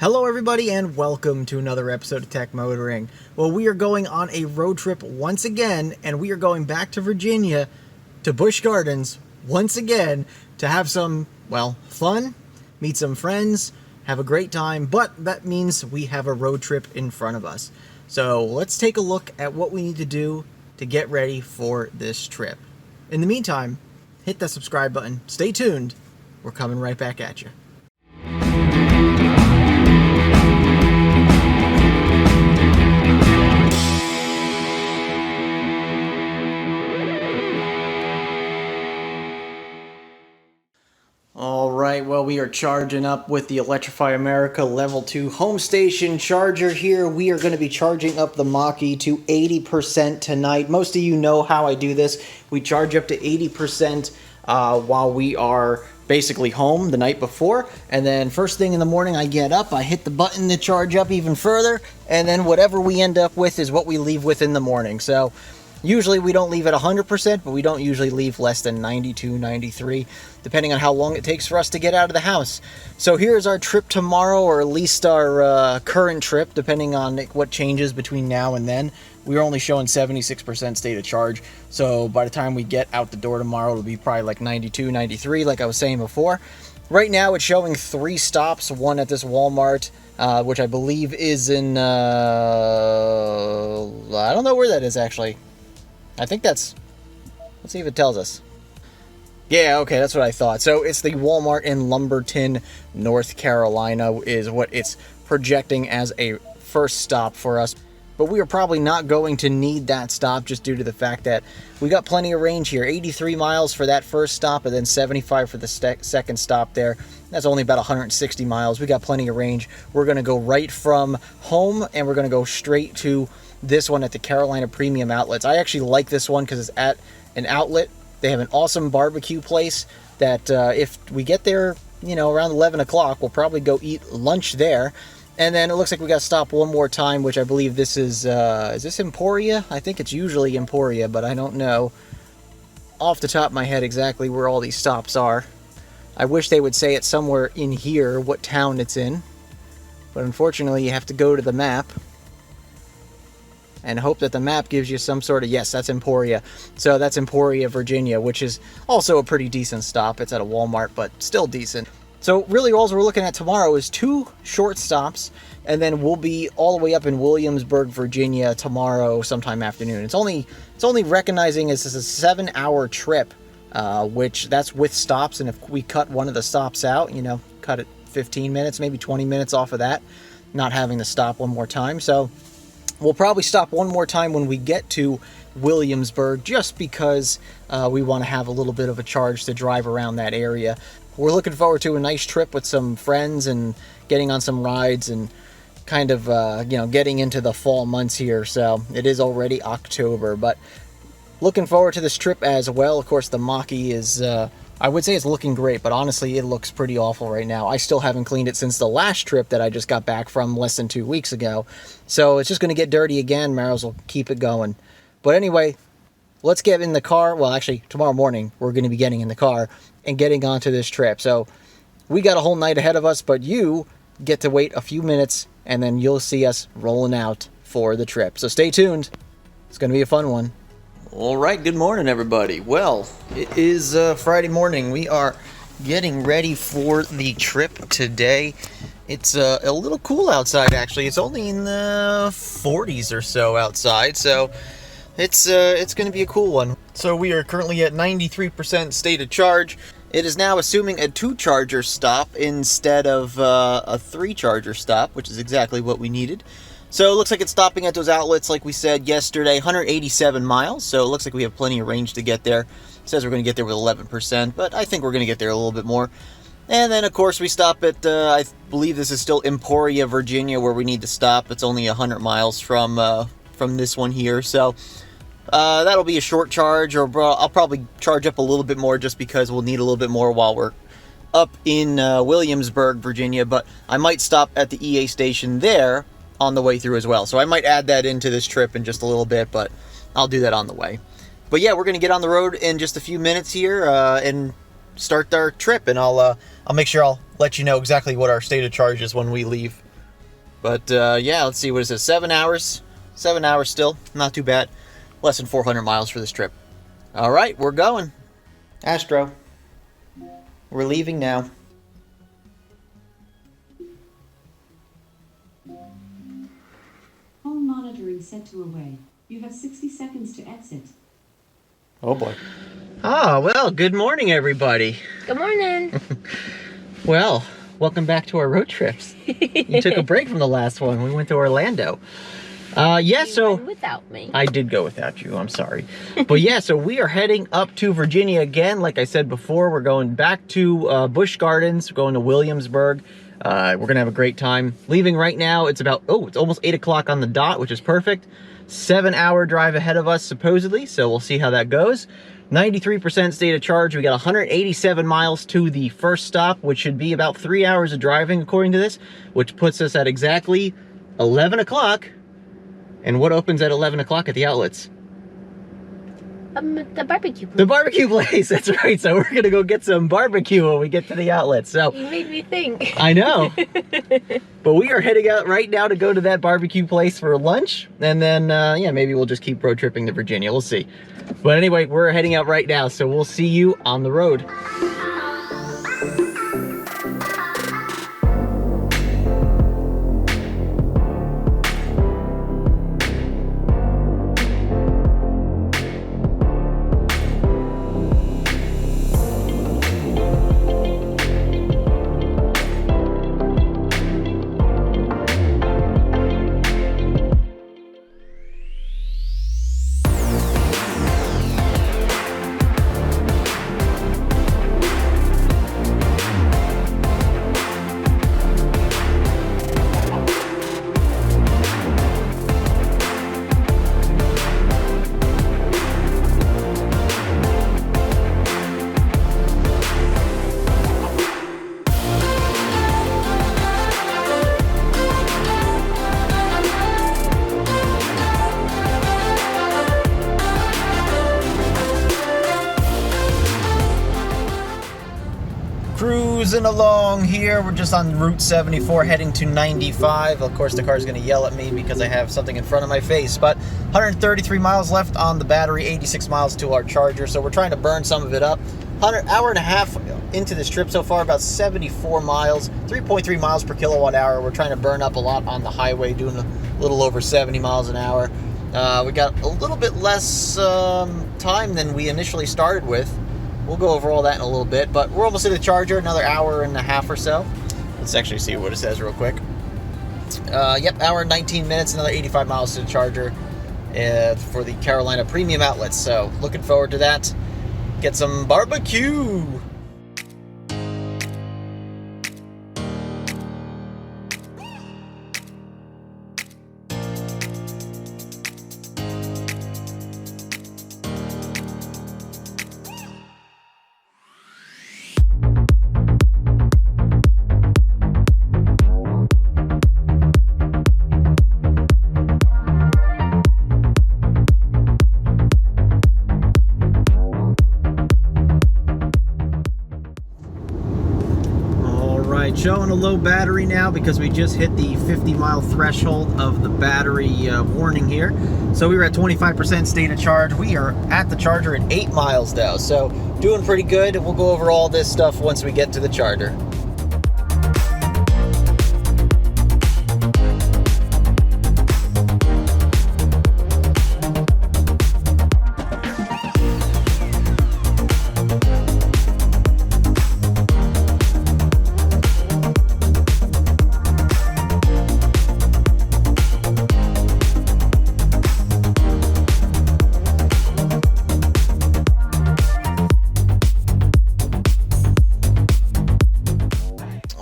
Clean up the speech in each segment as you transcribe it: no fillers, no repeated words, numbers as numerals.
Hello everybody and welcome to another episode of Tech Motoring. Well, we are going on a road trip once again, and we are going back to Virginia to Busch Gardens once again to have some, well, fun, meet some friends, have a great time, but that means we have a road trip in front of us. So let's take a look at what we need to do to get ready for this trip. In the meantime, hit that subscribe button, stay tuned, we're coming right back at you. Alright, well, we are charging up with the Electrify America Level 2 home station charger here. We are going to be charging up the Mach-E to 80% tonight. Most of you know how I do this. We charge up to 80% while we are basically home the night before. And then first thing in the morning, I get up, I hit the button to charge up even further. And then whatever we end up with is what we leave with in the morning. So usually we don't leave at 100%, but we don't usually leave less than 92, 93, depending on how long it takes for us to get out of the house. So here's our trip tomorrow, or at least our current trip, depending on what changes between now and then. We're only showing 76% state of charge, so by the time we get out the door tomorrow, it'll be probably like 92, 93, like I was saying before. Right now, it's showing 3 stops, one at this Walmart, which I believe is in, I don't know where that is, actually. I think that's, let's see if it tells us. Yeah, okay, that's what I thought. So it's the Walmart in Lumberton, North Carolina is what it's projecting as a first stop for us. But we are probably not going to need that stop just due to the fact that we got plenty of range here. 83 miles for that first stop and then 75 for the second stop there. That's only about 160 miles. We got plenty of range. We're going to go right from home and we're going to go straight to this one at the Carolina Premium Outlets. I actually like this one because it's at an outlet. They have an awesome barbecue place that if we get there, you know, around 11 o'clock, we'll probably go eat lunch there. And then it looks like we got to stop one more time, which I believe this is this Emporia? I think it's usually Emporia, but I don't know off the top of my head exactly where all these stops are. I wish they would say it somewhere in here, what town it's in. But unfortunately, you have to go to the map and hope that the map gives you some sort of, yes, that's Emporia. So that's Emporia, Virginia, which is also a pretty decent stop. It's at a Walmart, but still decent. So really all we're looking at tomorrow is 2 short stops, and then we'll be all the way up in Williamsburg, Virginia tomorrow sometime afternoon. It's only recognizing this is a 7-hour trip, which that's with stops, and if we cut one of the stops out, you know, cut it 15 minutes, maybe 20 minutes off of that, not having to stop one more time. So we'll probably stop one more time when we get to Williamsburg, just because we want to have a little bit of a charge to drive around that area. We're looking forward to a nice trip with some friends and getting on some rides and kind of, you know, getting into the fall months here. So it is already October, but looking forward to this trip as well. Of course, the Mach-E is, I would say it's looking great, but honestly, it looks pretty awful right now. I still haven't cleaned it since the last trip that I just got back from less than 2 weeks ago. So it's just going to get dirty again. Marrows will keep it going. But anyway, let's get in the car. Well, actually, tomorrow morning, we're going to be getting in the car and getting onto this trip. So we got a whole night ahead of us, but you get to wait a few minutes, and then you'll see us rolling out for the trip. So stay tuned. It's going to be a fun one. All right, good morning, everybody. Well, it is Friday morning. We are getting ready for the trip today. It's a little cool outside, actually. It's only in the 40s or so outside, so it's going to be a cool one. So we are currently at 93% state of charge. It is now assuming a 2-charger stop instead of a 3-charger stop, which is exactly what we needed. So it looks like it's stopping at those outlets like we said yesterday, 187 miles. So it looks like we have plenty of range to get there. It says we're going to get there with 11%, but I think we're going to get there a little bit more. And then, of course, we stop at, I believe this is still Emporia, Virginia, where we need to stop. It's only 100 miles from this one here. So that'll be a short charge, or I'll probably charge up a little bit more just because we'll need a little bit more while we're up in Williamsburg, Virginia. But I might stop at the EA station there on the way through as well. So I might add that into this trip in just a little bit, but I'll do that on the way. But yeah, we're going to get on the road in just a few minutes here and start our trip, and I'll make sure I'll let you know exactly what our state of charge is when we leave But yeah, let's see, what is it, 7 hours? 7 hours still, not too bad. Less than 400 miles for this trip. All right, we're going. Astro, we're leaving now. Home monitoring set to away. You have 60 seconds to exit. Oh boy. Ah, well, good morning, everybody. Good morning. Well, welcome back to our road trips. You took a break from the last one. We went to Orlando. Yeah, so went without me. I did go without you. I'm sorry. But yeah, so we are heading up to Virginia again. Like I said before, we're going back to Busch Gardens. We're going to Williamsburg. We're going to have a great time. Leaving right now, it's almost 8 o'clock on the dot, which is perfect. 7-hour drive ahead of us, supposedly, so we'll see how that goes. 93% state of charge. We got 187 miles to the first stop, which should be about 3 hours of driving, according to this, which puts us at exactly 11 o'clock. And what opens at 11 o'clock at the outlets? The barbecue place. The barbecue place, that's right. So we're gonna go get some barbecue when we get to the outlets. So You made me think. I know. But we are heading out right now to go to that barbecue place for lunch. And then, yeah, maybe we'll just keep road tripping to Virginia. We'll see. But anyway, we're heading out right now. So we'll see you on the road. Cruising along here. We're just on Route 74 heading to 95. Of course, the car's going to yell at me because I have something in front of my face. But 133 miles left on the battery, 86 miles to our charger. So we're trying to burn some of it up. Hour and a half into this trip so far, about 74 miles, 3.3 miles per kilowatt hour. We're trying to burn up a lot on the highway, doing a little over 70 miles an hour. We got a little bit less time than we initially started with. We'll go over all that in a little bit, but we're almost at the charger, another hour and a half or so. Let's actually see what it says real quick. Yep, hour and 19 minutes, another 85 miles to the charger for the Carolina Premium Outlets. So looking forward to that. Get some barbecue. Showing a low battery now because we just hit the 50-mile threshold of the battery warning here. So we were at 25% state of charge. We are at the charger at 8 miles now, so doing pretty good. We'll go over all this stuff once we get to the charger.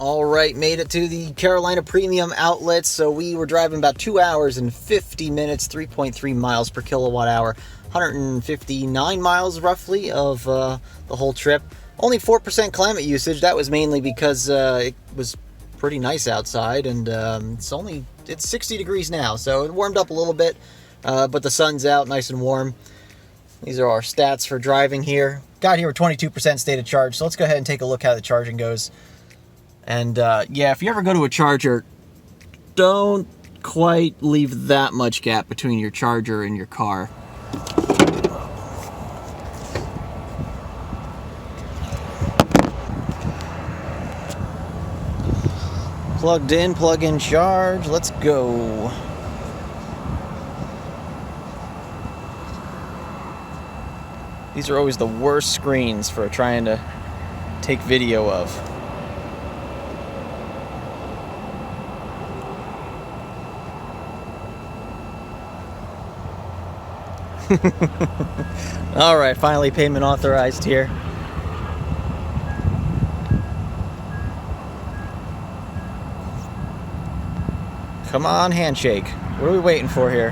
Alright, made it to the Carolina Premium Outlets. So we were driving about 2 hours and 50 minutes, 3.3 miles per kilowatt hour, 159 miles roughly of the whole trip. Only 4% climate usage. That was mainly because it was pretty nice outside, and it's 60 degrees now, so it warmed up a little bit, but the sun's out, nice and warm. These are our stats for driving here. Got here with 22% state of charge, so let's go ahead and take a look how the charging goes. And yeah, if you ever go to a charger, don't quite leave that much gap between your charger and your car. Plugged in, plug in, charge. Let's go. These are always the worst screens for trying to take video of. All right, finally payment authorized here. Come on, handshake. What are we waiting for here?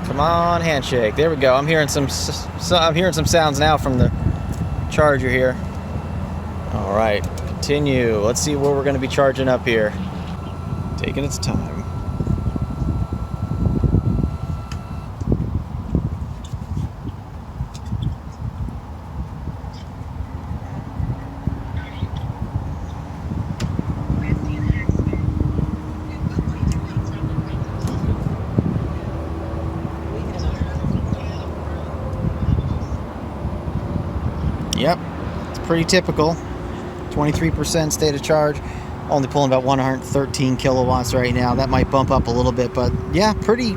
Come on, handshake. There we go. I'm hearing some sounds now from the charger here. All right, continue. Let's see what we're going to be charging up here. Taking its time. Yep, it's pretty typical. 23% state of charge. Only pulling about 113 kilowatts right now. That might bump up a little bit, but yeah, pretty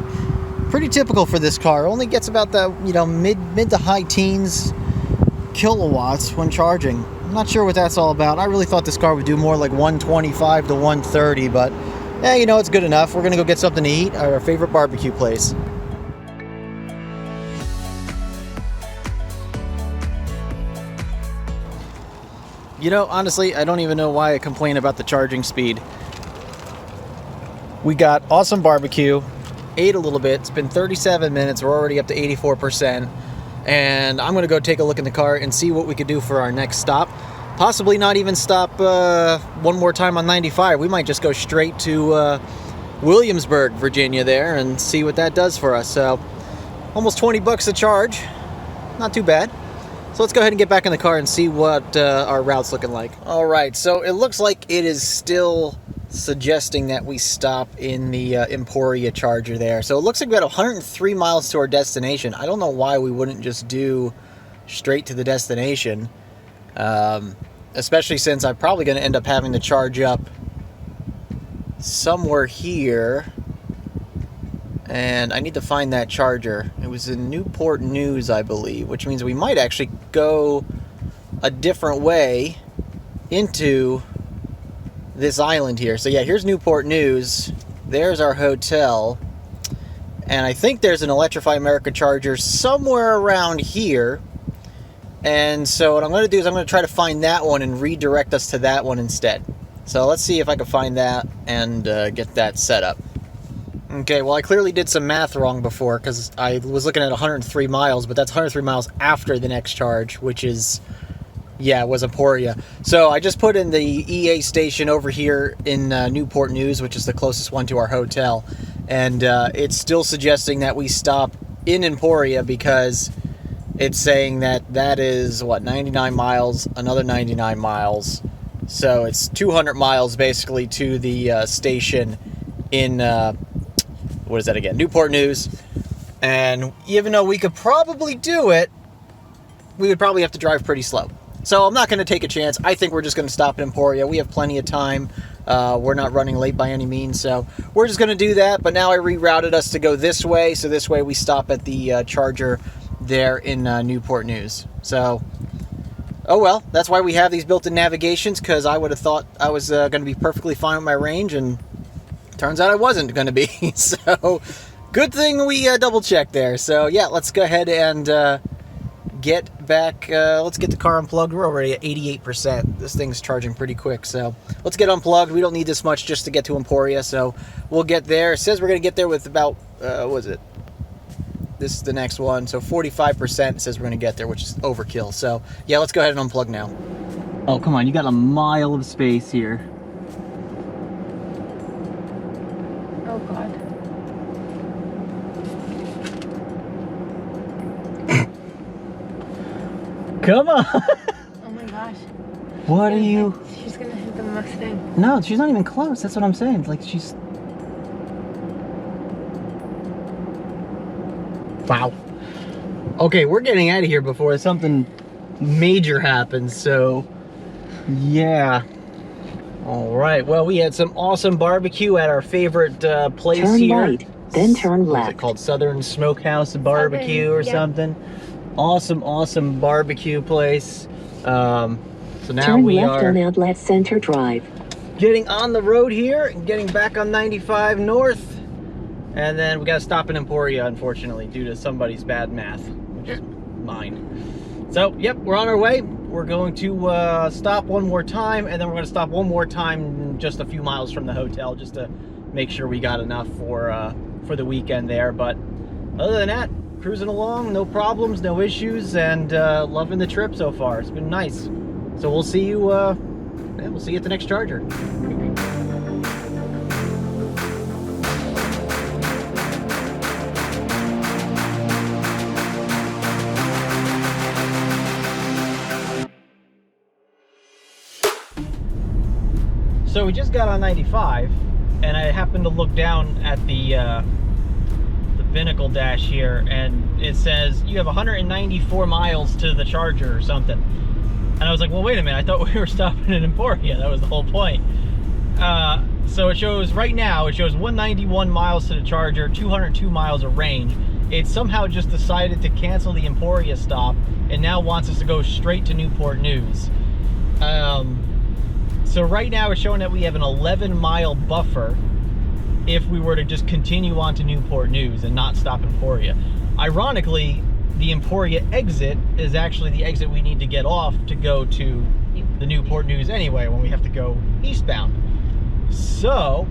typical for this car. Only gets about the mid to high teens kilowatts when charging. I'm not sure what that's all about. I really thought this car would do more like 125 to 130, but yeah, it's good enough. We're gonna go get something to eat at our favorite barbecue place. Honestly, I don't even know why I complain about the charging speed. We got awesome barbecue, ate a little bit. It's been 37 minutes. We're already up to 84%. And I'm going to go take a look in the car and see what we could do for our next stop. Possibly not even stop one more time on 95. We might just go straight to Williamsburg, Virginia there and see what that does for us. So almost 20 bucks a charge. Not too bad. So let's go ahead and get back in the car and see what our route's looking like. All right, so it looks like it is still suggesting that we stop in the Emporia charger there. So it looks like we got 103 miles to our destination. I don't know why we wouldn't just do straight to the destination, especially since I'm probably going to end up having to charge up somewhere here. And I need to find that charger. It was in Newport News, I believe, which means we might actually go a different way into this island here. So yeah, here's Newport News. There's our hotel. And I think there's an Electrify America charger somewhere around here. And so what I'm going to do is I'm going to try to find that one and redirect us to that one instead. So let's see if I can find that and get that set up. Okay, well, I clearly did some math wrong before because I was looking at 103 miles, but that's 103 miles after the next charge, which is, yeah, it was Emporia. So I just put in the EA station over here in Newport News, which is the closest one to our hotel, and it's still suggesting that we stop in Emporia because it's saying that is, 99 miles, another 99 miles. So it's 200 miles basically to the station in... what is that again? Newport News. And even though we could probably do it, we would probably have to drive pretty slow. So I'm not going to take a chance. I think we're just going to stop in Emporia. We have plenty of time. We're not running late by any means. So we're just going to do that. But now I rerouted us to go this way. So this way we stop at the charger there in Newport News. So, oh well. That's why we have these built-in navigations, because I would have thought I was going to be perfectly fine with my range, and turns out I wasn't going to be. So good thing we double-checked there. So yeah, let's go ahead and get back. Let's get the car unplugged. We're already at 88%. This thing's charging pretty quick. So let's get unplugged. We don't need this much just to get to Emporia. So we'll get there. It says we're going to get there with about, what is it? This is the next one. So 45% it says we're going to get there, which is overkill. So yeah, let's go ahead and unplug now. Oh, come on. You got a mile of space here. Oh God. Come on. Oh my gosh. What are you? She's gonna hit the Mustang. No, she's not even close. That's what I'm saying. Like, she's... Wow. Okay, we're getting out of here before something major happens, so... Yeah. All right. Well, we had some awesome barbecue at our favorite place turn here. Right, then turn What's left. it called? Southern Smokehouse Barbecue or something. Awesome barbecue place. So now turn we left are on Outlet Center Drive. getting on the road here and getting back on 95 North. And then we got to stop in Emporia, unfortunately, due to somebody's bad math, which is mine. So, yep, we're on our way. We're going to stop one more time, and then we're going to stop one more time just a few miles from the hotel just to make sure we got enough for the weekend there. But other than that, cruising along, no problems, no issues, and loving the trip so far. It's been nice. So we'll see you. We'll see you at the next charger. So we just got on 95, and I happened to look down at the binnacle dash here, and it says you have 194 miles to the charger or something. And I was like, well, wait a minute, I thought we were stopping in Emporia. That was the whole point. So it shows, right now, it shows 191 miles to the charger, 202 miles of range. It somehow just decided to cancel the Emporia stop and now wants us to go straight to Newport News. So right now it's showing that we have an 11-mile buffer if we were to just continue on to Newport News and not stop Emporia. Ironically, the Emporia exit is actually the exit we need to get off to go to the Newport News anyway when we have to go eastbound. So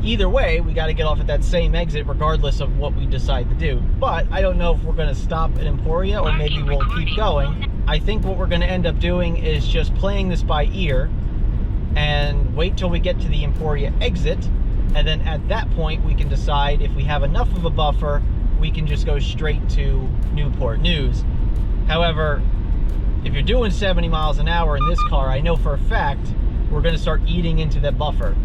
either way, we got to get off at that same exit regardless of what we decide to do. But I don't know if we're going to stop at Emporia or maybe we'll keep going. I think what we're going to end up doing is just playing this by ear and wait till we get to the Emporia exit, and then at that point we can decide if we have enough of a buffer, we can just go straight to Newport News. However, if you're doing 70 miles an hour in this car, I know for a fact we're going to start eating into that buffer.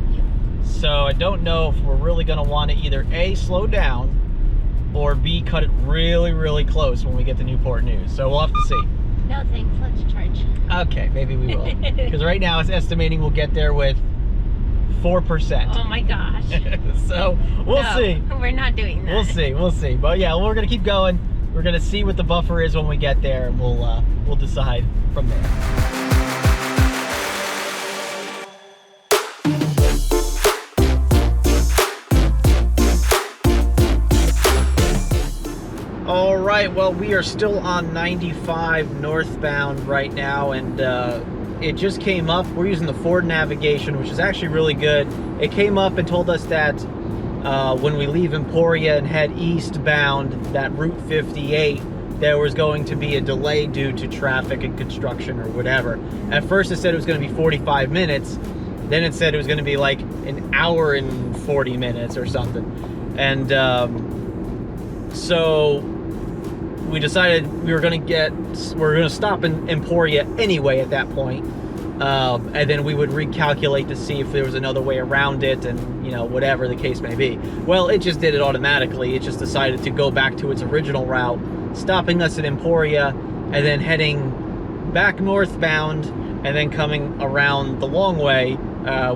So I don't know if we're really going to want to either A, slow down, or B, cut it really close when we get to Newport News. So we'll have to see. No thanks, let's charge. Okay, maybe we will. Because right now it's estimating we'll get there with 4%. Oh my gosh. So we'll see. We're not doing that. We'll see. But yeah, we're gonna keep going. We're gonna see what the buffer is when we get there, and we'll decide from there. All right, well, we are still on 95 northbound right now, and it just came up. We're using the Ford navigation, which is actually really good. It came up and told us that when we leave Emporia and head eastbound, that Route 58, there was going to be a delay due to traffic and construction or whatever. At first it said it was going to be 45 minutes. Then it said it was going to be like an hour and 40 minutes or something. And so we decided we were going to stop in Emporia anyway at that point. And then we would recalculate to see if there was another way around it, and you know, whatever the case may be. Well, it just did it automatically. It just decided to go back to its original route, stopping us at Emporia and then heading back northbound and then coming around the long way,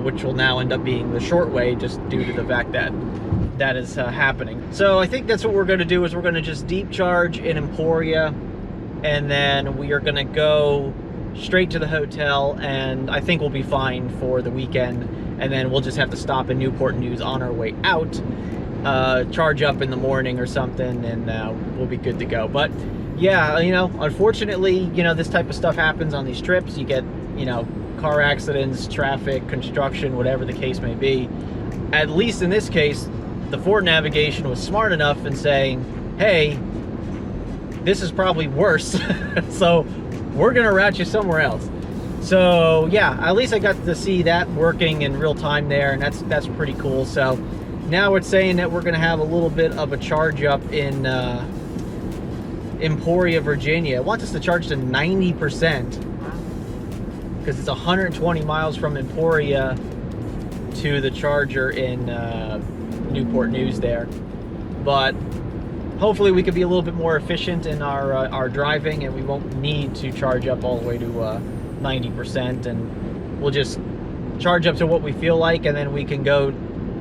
which will now end up being the short way just due to the fact that that is happening. So I think that's what we're going to do, is we're going to just deep charge in Emporia, and then we are going to go straight to the hotel, and I think we'll be fine for the weekend. And then we'll just have to stop in Newport News on our way out, charge up in the morning or something, and we'll be good to go. But yeah, you know, unfortunately, you know, this type of stuff happens on these trips. You get, you know, car accidents, traffic, construction, whatever the case may be. At least in this case, the Ford navigation was smart enough in saying, hey, this is probably worse, so we're gonna route you somewhere else. So yeah, at least I got to see that working in real time there, and that's pretty cool. So now it's saying that we're gonna have a little bit of a charge up in Emporia, Virginia. It wants us to charge to 90%. because it's 120 miles from Emporia to the charger in Newport News there. But hopefully we could be a little bit more efficient in our driving, and we won't need to charge up all the way to 90%, and we'll just charge up to what we feel like, and then we can go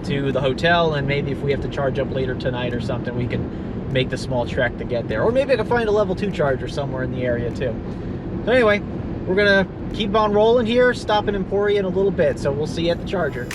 to the hotel, and maybe if we have to charge up later tonight or something, we can make the small trek to get there. Or maybe I can find a level 2 charger somewhere in the area too. So anyway, we're gonna keep on rolling here, stop in Emporia in a little bit, so we'll see you at the charger.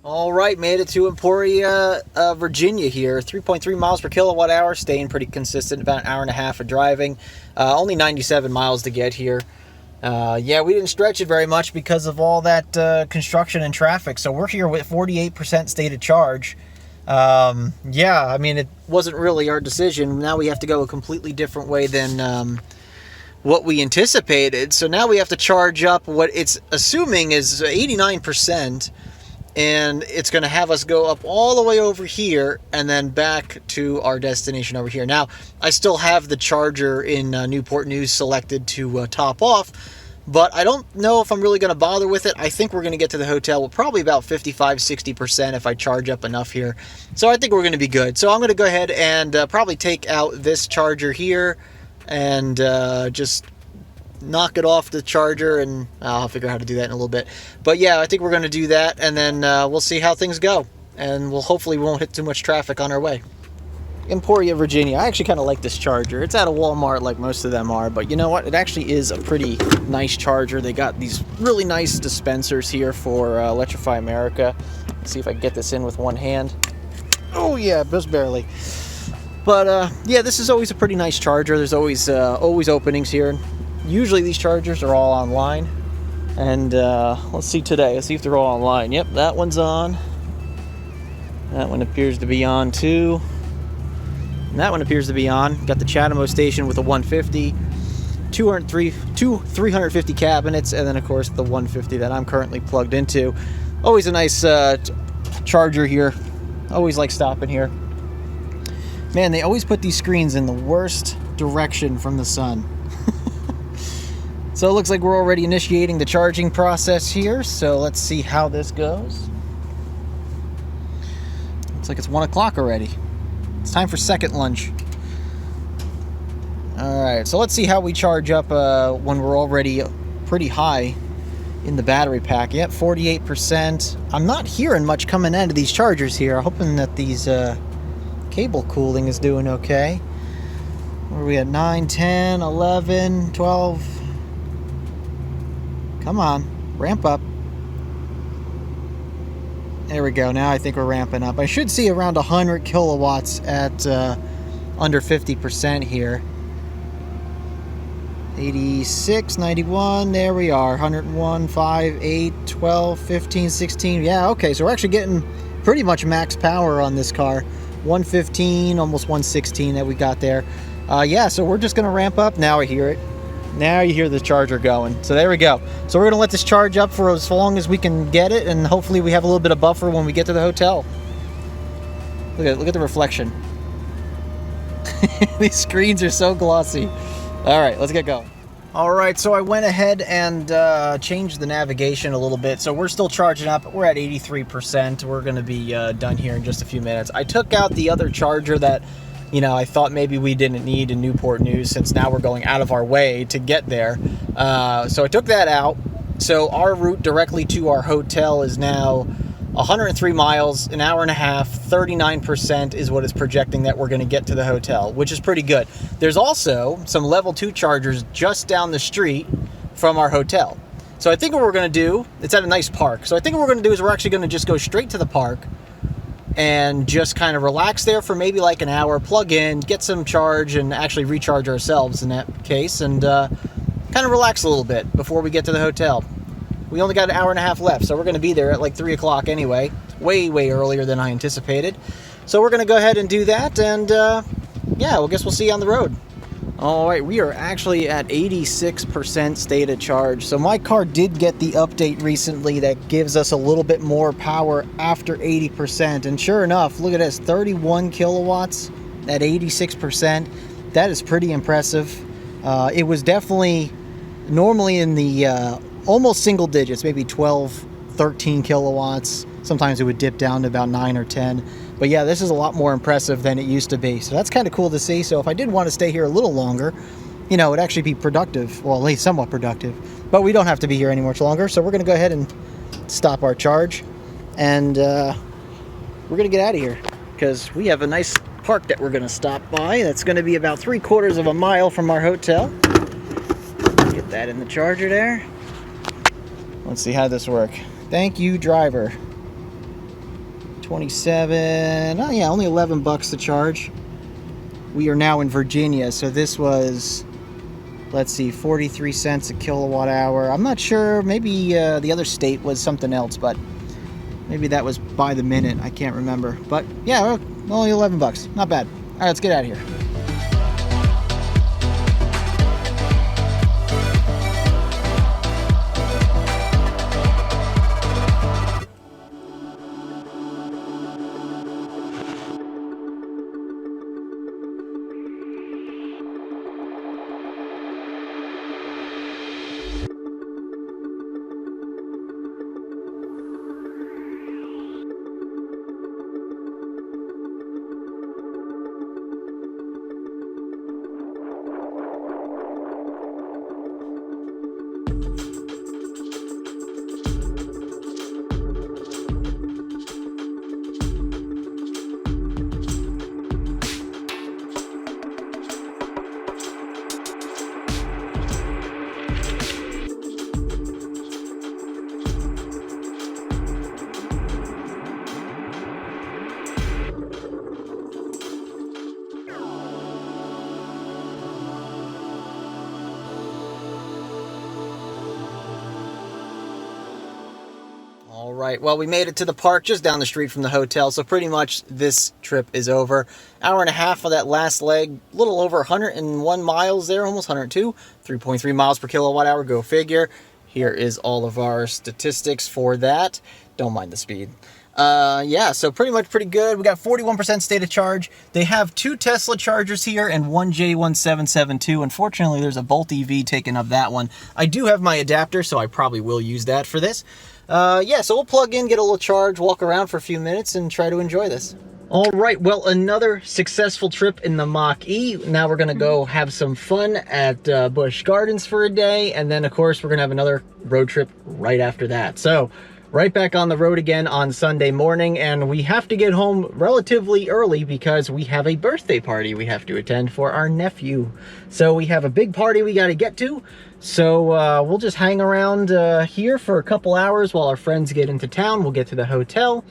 All right, made it to Emporia, Virginia here. 3.3 miles per kilowatt hour, staying pretty consistent, about an hour and a half of driving. Only 97 miles to get here. Yeah, we didn't stretch it very much because of all that construction and traffic. So we're here with 48% stated charge. Yeah, I mean, it wasn't really our decision. Now we have to go a completely different way than what we anticipated. So now we have to charge up what it's assuming is 89%. And it's going to have us go up all the way over here and then back to our destination over here. Now, I still have the charger in Newport News selected to top off, but I don't know if I'm really going to bother with it. I think we're going to get to the hotel with probably about 55-60% if I charge up enough here. So I think we're going to be good. So I'm going to go ahead and probably take out this charger here and just knock it off the charger, and I'll figure out how to do that in a little bit. But yeah, I think we're going to do that, and then we'll see how things go, and hopefully we won't hit too much traffic on our way. Emporia, Virginia. I actually kind of like this charger. It's at a Walmart like most of them are, but you know what? It actually is a pretty nice charger. They got these really nice dispensers here for Electrify America. Let's see if I can get this in with one hand. Oh yeah, just barely. But yeah, this is always a pretty nice charger. There's always openings here. Usually these chargers are all online, and let's see today. Let's see if they're all online. Yep, that one's on. That one appears to be on too. And that one appears to be on. Got the Chatham station with a 150, 350 cabinets, and then of course the 150 that I'm currently plugged into. Always a nice charger here. Always like stopping here. Man, they always put these screens in the worst direction from the sun. So it looks like we're already initiating the charging process here. So let's see how this goes. Looks like it's 1 o'clock already. It's time for second lunch. All right, so let's see how we charge up when we're already pretty high in the battery pack. Yep, 48%. I'm not hearing much coming out of these chargers here. I'm hoping that these cable cooling is doing okay. Where are we at? 9, 10, 11, 12... Come on, ramp up. There we go. Now I think we're ramping up. I should see around 100 kilowatts at under 50% here. 86, 91, there we are. 101, 5, 8, 12, 15, 16. Yeah, okay, so we're actually getting pretty much max power on this car. 115, almost 116 that we got there. Yeah, so we're just going to ramp up. Now I hear it. Now you hear the charger going. So there we go. So we're going to let this charge up for as long as we can get it, and hopefully we have a little bit of buffer when we get to the hotel. Look at the reflection. These screens are so glossy. All right, let's get going. All right, so I went ahead and changed the navigation a little bit. So we're still charging up. We're at 83%. We're going to be done here in just a few minutes. I took out the other charger that, you know, I thought maybe we didn't need in Newport News, since now we're going out of our way to get there. So I took that out. So our route directly to our hotel is now 103 miles, an hour and a half, 39% is what it's projecting that we're going to get to the hotel, which is pretty good. There's also some level 2 chargers just down the street from our hotel. So I think what we're going to do, it's at a nice park. So I think what we're going to do is we're actually going to just go straight to the park and just kind of relax there for maybe like an hour, plug in, get some charge, and actually recharge ourselves in that case, and kind of relax a little bit before we get to the hotel. We only got an hour and a half left, so we're going to be there at like 3 o'clock anyway. Way earlier than I anticipated. So we're going to go ahead and do that, and yeah, well, I guess we'll see you on the road. All right, we are actually at 86% state of charge. So my car did get the update recently that gives us a little bit more power after 80%. And sure enough, look at this, 31 kilowatts at 86%. That is pretty impressive. It was definitely normally in the almost single digits, maybe 12, 13 kilowatts. Sometimes it would dip down to about 9 or 10. But yeah, this is a lot more impressive than it used to be. So that's kind of cool to see. So if I did want to stay here a little longer, you know, it'd actually be productive. Well, at least somewhat productive. But we don't have to be here any much longer. So we're going to go ahead and stop our charge. And we're going to get out of here. Because we have a nice park that we're going to stop by. That's going to be about 3/4 of a mile from our hotel. Get that in the charger there. Let's see how this works. Thank you, driver. 27, oh yeah, only $11 to charge. We are now in Virginia, so this was, let's see, 43 cents a kilowatt hour. I'm not sure, maybe the other state was something else, but maybe that was by the minute, I can't remember. But yeah, only $11, not bad. All right, let's get out of here. All right, well, we made it to the park just down the street from the hotel, so pretty much this trip is over. Hour and a half of that last leg, a little over 101 miles there, almost 102, 3.3 miles per kilowatt hour, go figure. Here is all of our statistics for that. Don't mind the speed. Yeah, so pretty much pretty good. We got 41% state of charge. They have 2 Tesla chargers here and 1 J1772. Unfortunately, there's a Bolt EV taking up that one. I do have my adapter, so I probably will use that for this. Yeah, so we'll plug in, get a little charge, walk around for a few minutes, and try to enjoy this. All right, well, another successful trip in the Mach-E. Now we're going to go have some fun at Busch Gardens for a day, and then, of course, we're going to have another road trip right after that. So, right back on the road again on Sunday morning, and we have to get home relatively early because we have a birthday party we have to attend for our nephew. So we have a big party we got to get to. So we'll just hang around here for a couple hours while our friends get into town. We'll get to the hotel,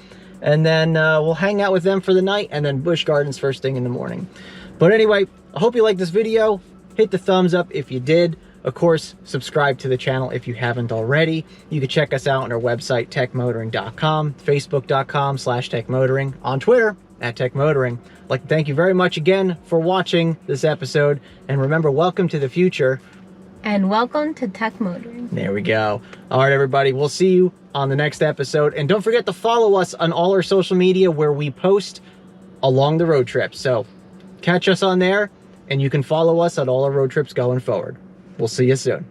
and then we'll hang out with them for the night, and then Busch Gardens first thing in the morning. But anyway, I hope you liked this video. Hit the thumbs up if you did. Of course, subscribe to the channel if you haven't already. You can check us out on our website, techmotoring.com, facebook.com/techmotoring, on Twitter, @techmotoring. I'd like to thank you very much again for watching this episode. And remember, welcome to the future. And welcome to Tech Motoring. There we go. All right, everybody. We'll see you on the next episode. And don't forget to follow us on all our social media where we post along the road trips. So catch us on there, and you can follow us on all our road trips going forward. We'll see you soon.